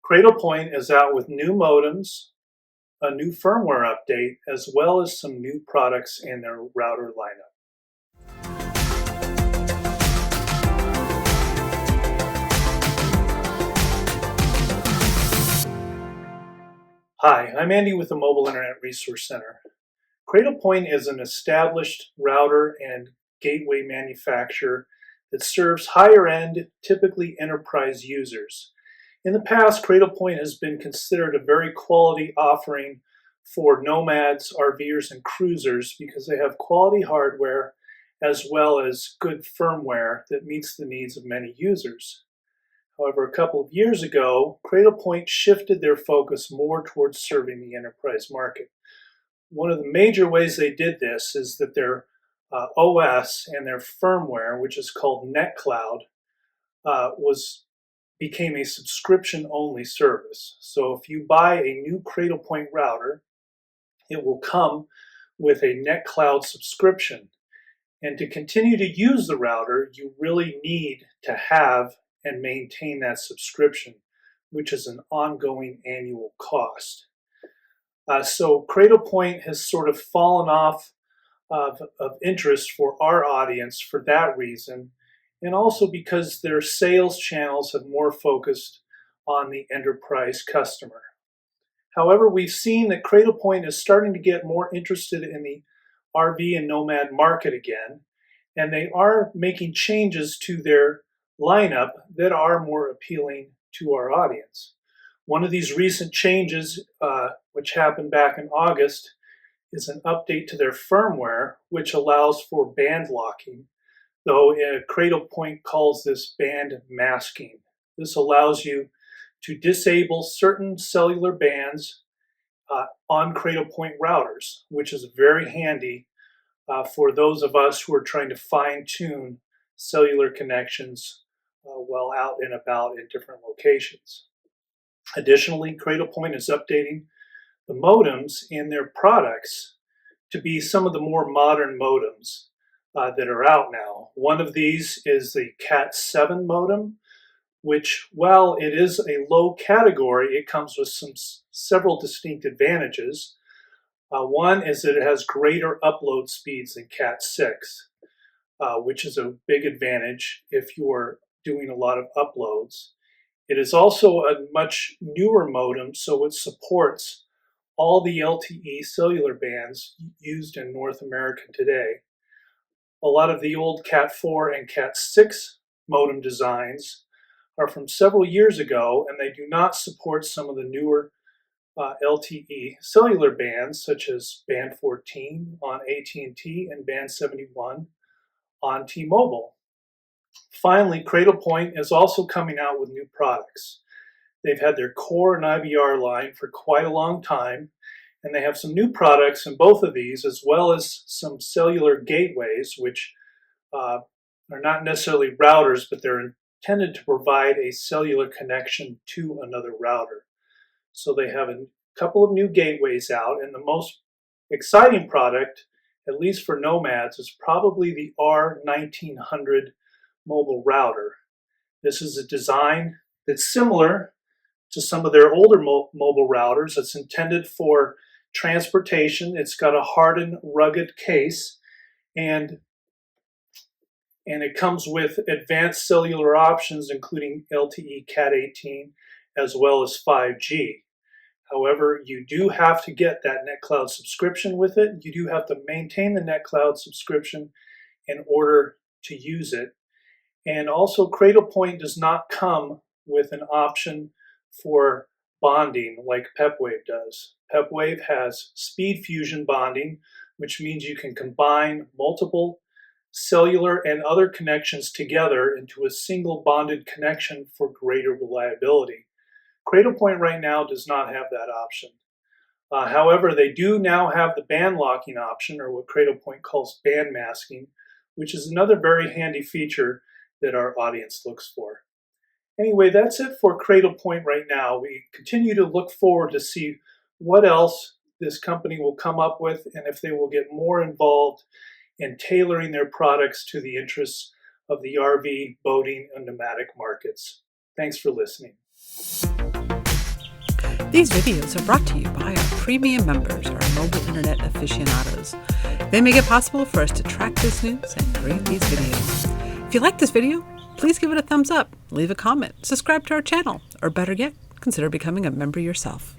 Cradlepoint is out with new modems, a new firmware update, as well as some new products in their router lineup. Hi, I'm Andy with the Mobile Internet Resource Center. Cradlepoint is an established router and gateway manufacturer that serves higher-end, typically enterprise users. In the past, Cradlepoint has been considered a very quality offering for nomads, RVers, and cruisers because they have quality hardware as well as good firmware that meets the needs of many users. However, a couple of years ago, Cradlepoint shifted their focus more towards serving the enterprise market. One of the major ways they did this is that their OS and their firmware, which is called NetCloud, became a subscription-only service. So if you buy a new Cradlepoint router, it will come with a NetCloud subscription. And to continue to use the router, you really need to have and maintain that subscription, which is an ongoing annual cost. So Cradlepoint has sort of fallen off of interest for our audience for that reason, and also because their sales channels have more focused on the enterprise customer. However, we've seen that Cradlepoint is starting to get more interested in the RV and nomad market again, and they are making changes to their lineup that are more appealing to our audience. One of these recent changes, which happened back in August, is an update to their firmware, which allows for band locking, though Cradlepoint calls this band masking. This allows you to disable certain cellular bands on Cradlepoint routers, which is very handy for those of us who are trying to fine-tune cellular connections while out and about in different locations. Additionally, Cradlepoint is updating the modems in their products to be some of the more modern modems that are out now. One of these is the Cat7 modem, which, while it is a low category, it comes with several distinct advantages. One is that it has greater upload speeds than Cat6, which is a big advantage if you are doing a lot of uploads. It is also a much newer modem, so it supports all the LTE cellular bands used in North America today. A lot of the old Cat4 and Cat6 modem designs are from several years ago, and they do not support some of the newer LTE cellular bands, such as band 14 on AT&T and band 71 on T-Mobile. Finally, Cradlepoint is also coming out with new products. They've had their core and IVR line for quite a long time, and they have some new products in both of these, as well as some cellular gateways, which are not necessarily routers, but they're intended to provide a cellular connection to another router. So they have a couple of new gateways out, and the most exciting product, at least for nomads, is probably the R1900 mobile router. This is a design that's similar to some of their older mobile routers. It's intended for transportation. It's got a hardened, rugged case, and it comes with advanced cellular options, including LTE Cat 18, as well as 5G. However, you do have to get that NetCloud subscription with it. You do have to maintain the NetCloud subscription in order to use it. And also, Cradlepoint does not come with an option for bonding like Pepwave does. Pepwave has speed fusion bonding, which means you can combine multiple cellular and other connections together into a single bonded connection for greater reliability. Cradlepoint right now does not have that option. However, they do now have the band locking option, or what Cradlepoint calls band masking, which is another very handy feature that our audience looks for. Anyway, that's it for Cradlepoint right now. We continue to look forward to see what else this company will come up with and if they will get more involved in tailoring their products to the interests of the RV, boating, and nomadic markets. Thanks for listening. These videos are brought to you by our premium members, our mobile internet aficionados. They make it possible for us to track this news and create these videos. If you like this video, please give it a thumbs up, leave a comment, subscribe to our channel, or better yet, consider becoming a member yourself.